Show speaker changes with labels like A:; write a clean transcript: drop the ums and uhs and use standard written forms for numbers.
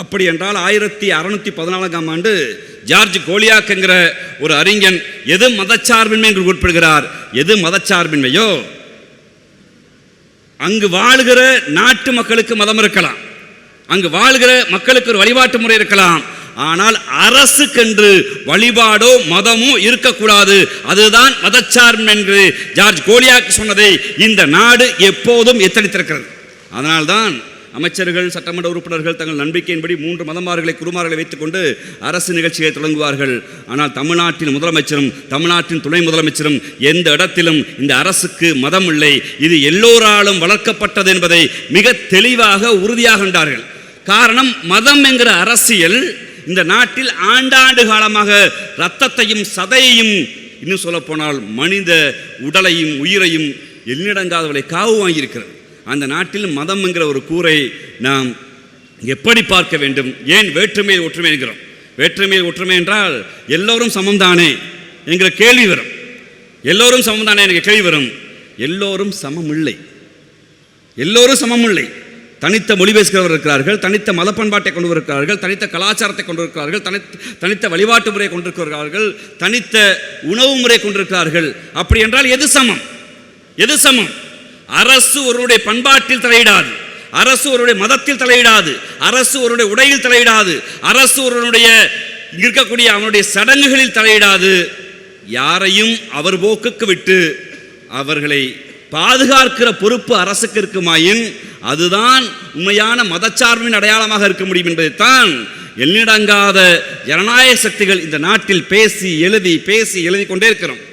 A: அப்படி என்றால் 1614ஆம் ஆண்டு ஜார்ஜ் கோலியாக் என்கிற ஒரு அறிஞன் எது மதச்சார்பின்மை என்று குறிப்பிடுகிறார். எது மதச்சார்பின்மையோ அங்கு வாழ்கிற நாட்டு மக்களுக்கு மதம் இருக்கலாம், அங்கு வாழ்கிற மக்களுக்கு ஒரு வழிபாட்டு முறை இருக்கலாம், ஆனால் அரசுக்கென்று வழிபாடோ மதமோ இருக்கக்கூடாது. அதுதான் மதச்சார்பு என்று ஜார்ஜ் கோலியாக் சொன்னதை இந்த நாடு எப்போதும் எத்தனித்திருக்கிறது. அதனால்தான் அமைச்சர்கள், சட்டமன்ற உறுப்பினர்கள் தங்கள் நம்பிக்கையின்படி 3 மதமார்களை குருமார்களை வைத்துக் கொண்டு அரசு நிகழ்ச்சிகளை தொடங்குவார்கள். ஆனால் தமிழ்நாட்டின் முதலமைச்சரும் தமிழ்நாட்டின் துணை முதலமைச்சரும் எந்த இடத்திலும் இந்த அரசுக்கு மதம் இல்லை, இது எல்லோராலும் வளர்க்கப்பட்டது என்பதை மிக தெளிவாக உறுதியாக கண்டார்கள். காரணம், மதம் என்கிற அரசியல் இந்த நாட்டில் ஆண்டாண்டு காலமாக இரத்தத்தையும் சதையையும், இன்னும் சொல்ல போனால் மனித உடலையும் உயிரையும் எண்ணிடங்காதவளை காவு வாங்கியிருக்கிறது. அந்த நாட்டில் மதம் என்கிற ஒரு கூரை நாம் எப்படி பார்க்க வேண்டும்? ஏன் வேற்றுமையில் ஒற்றுமை என்கிறோம்? வேற்றுமையில் ஒற்றுமை என்றால் எல்லோரும் சமம்தானே என்கிற கேள்வி வரும். எல்லோரும் சமம்தானே என்கிற கேள்வி வரும். எல்லோரும் சமம் இல்லை, எல்லோரும் சமம் இல்லை. தனித்த மொழி பேசுகிறவர் இருக்கிறார்கள், தனித்த மத பண்பாட்டை கொண்டு இருக்கிறார்கள், தனித்த கலாச்சாரத்தை கொண்டிருக்கிறார்கள், தனித்த வழிபாட்டு முறையை கொண்டிருக்கிறார்கள், தனித்த உணவு முறையை கொண்டிருக்கிறார்கள். அப்படி என்றால் எது சமம்? எது சமம்? அரசு ஒருவருடைய பண்பாட்டில் தலையிடாது, அரசு ஒருவருடைய மதத்தில் தலையிடாது, அரசு ஒருவருடைய உடையில் தலையிடாது, அரசு ஒருவருடைய இருக்கக்கூடிய அவனுடைய சடங்குகளில் தலையிடாது. யாரையும் அவர் போக்குக்கு விட்டு அவர்களை பாதுகாக்கிற பொறுப்பு அரசுக்கு இருக்குமாயின் அதுதான் உண்மையான மதச்சார்பின் அடையாளமாக இருக்க முடியும் என்பதைத்தான் எண்ணிடங்காத ஜனநாயக சக்திகள் இந்த நாட்டில் பேசி எழுதி கொண்டே இருக்கிறோம்.